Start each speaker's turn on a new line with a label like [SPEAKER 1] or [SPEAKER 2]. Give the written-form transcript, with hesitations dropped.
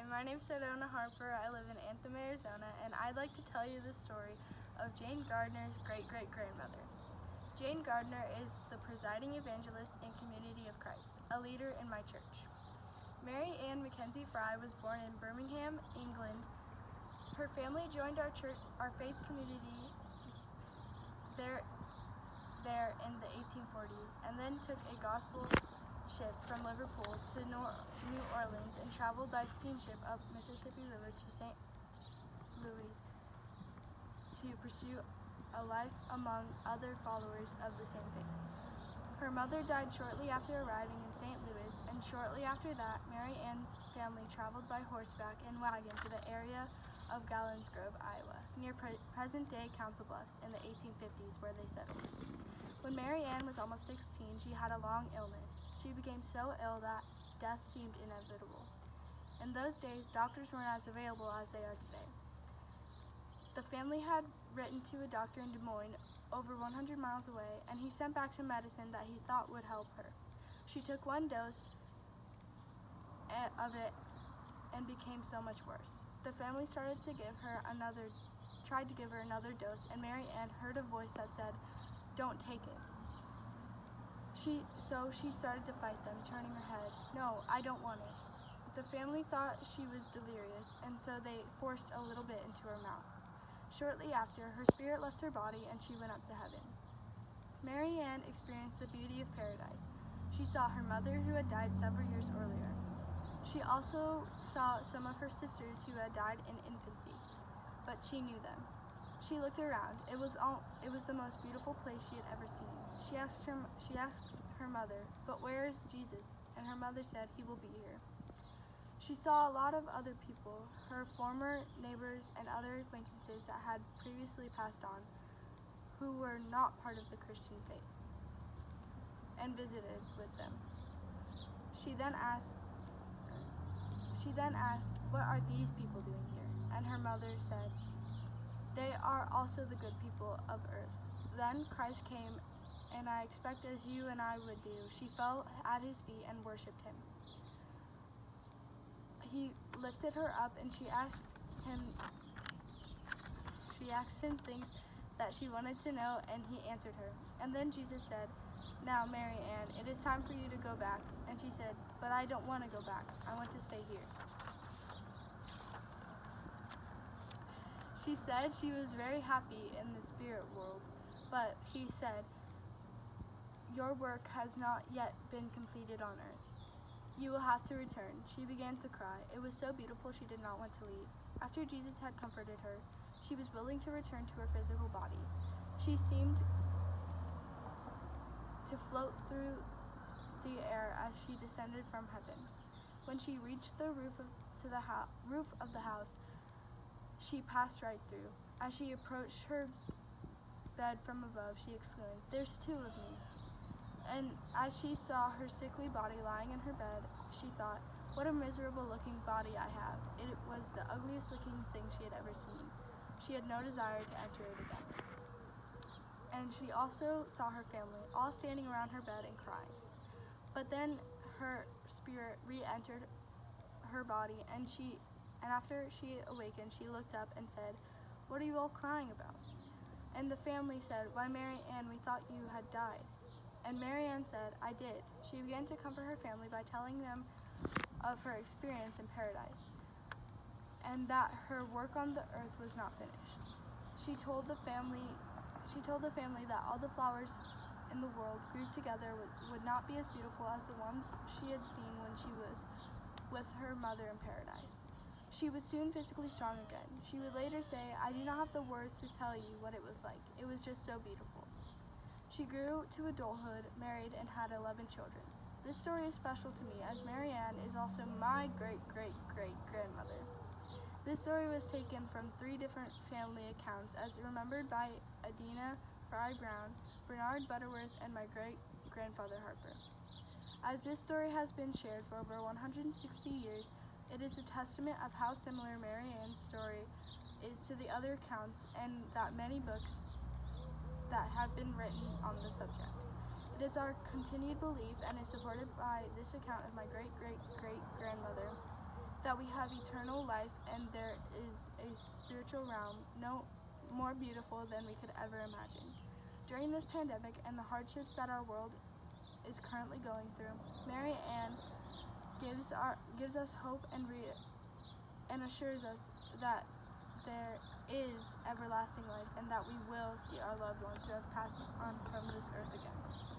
[SPEAKER 1] my name's Sedona Harper. I live in Anthem, Arizona, and I'd like to tell you the story of Jane Gardner's great-great-grandmother. Jane Gardner is the presiding evangelist in Community of Christ, a leader in my church. Mary Ann Mackenzie Fry was born in Birmingham, England. Her family joined our faith community there in the 1840s, and then took a gospel ship from Liverpool to New Orleans and traveled by steamship up Mississippi River to St. Louis to pursue a life among other followers of the same faith. Her mother died shortly after arriving in St. Louis, and shortly after that, Mary Ann's family traveled by horseback and wagon to the area of Gallons Grove, Iowa, near present-day Council Bluffs in the 1850s, where they settled. When Mary Ann was almost 16, she had a long illness. She became so ill that death seemed inevitable. In those days, doctors weren't as available as they are today. The family had written to a doctor in Des Moines, over 100 miles away, and he sent back some medicine that he thought would help her. She took one dose of it and became so much worse. The family tried to give her another dose, and Mary Ann heard a voice that said, "Don't take it." So she started to fight them, turning her head. "No, I don't want it." The family thought she was delirious, and so they forced a little bit into her mouth. Shortly after, her spirit left her body and she went up to heaven. Mary Ann experienced the beauty of paradise. She saw her mother, who had died several years earlier. She also saw some of her sisters who had died in infancy, but she knew them. She looked around. It was the most beautiful place she had ever seen. She asked her mother, "But where is Jesus?" And her mother said, "He will be here." She saw a lot of other people, her former neighbors and other acquaintances that had previously passed on, who were not part of the Christian faith, and visited with them. She then asked, "What are these people doing here?" And her mother said, "They are also the good people of earth." Then Christ came, and I expect as you and I would do, she fell at his feet and worshipped him. He lifted her up, and she asked him things that she wanted to know, and he answered her. And then Jesus said, "Now, Mary Ann, it is time for you to go back." And she said, "But I don't want to go back. I want to stay here." She said she was very happy in the spirit world, but he said, "Your work has not yet been completed on earth. You will have to return." She began to cry. It was so beautiful she did not want to leave. After Jesus had comforted her, she was willing to return to her physical body. She seemed to float through the air as she descended from heaven. When she reached the roof of the house, she passed right through. As she approached her bed from above, she exclaimed, "There's two of me." And as she saw her sickly body lying in her bed, she thought, "What a miserable looking body I have." It was the ugliest looking thing she had ever seen. She had no desire to enter it again. And she also saw her family, all standing around her bed and crying. But then her spirit re-entered her body, and after she awakened, she looked up and said, "What are you all crying about?" And the family said, "Why, Mary Ann, we thought you had died." And Mary Ann said, "I did." She began to comfort her family by telling them of her experience in paradise, and that her work on the earth was not finished. She told the family that all the flowers in the world grouped together would not be as beautiful as the ones she had seen when she was with her mother in paradise. She was soon physically strong again. She would later say, "I do not have the words to tell you what it was like. It was just so beautiful." She grew to adulthood, married, and had 11 children. This story is special to me, as Mary Ann is also my great-great-great-grandmother. This story was taken from 3 different family accounts, as remembered by Adina Fry Brown, Bernard Butterworth, and my great-grandfather Harper. As this story has been shared for over 160 years, it is a testament of how similar Mary Ann's story is to the other accounts, and that many books that have been written on the subject. It is our continued belief, and is supported by this account of my great-great-great-grandmother, that we have eternal life and there is a spiritual realm no more beautiful than we could ever imagine. During this pandemic and the hardships that our world is currently going through, Mary Ann gives us hope and assures us that there is everlasting life and that we will see our loved ones who have passed on from this earth again.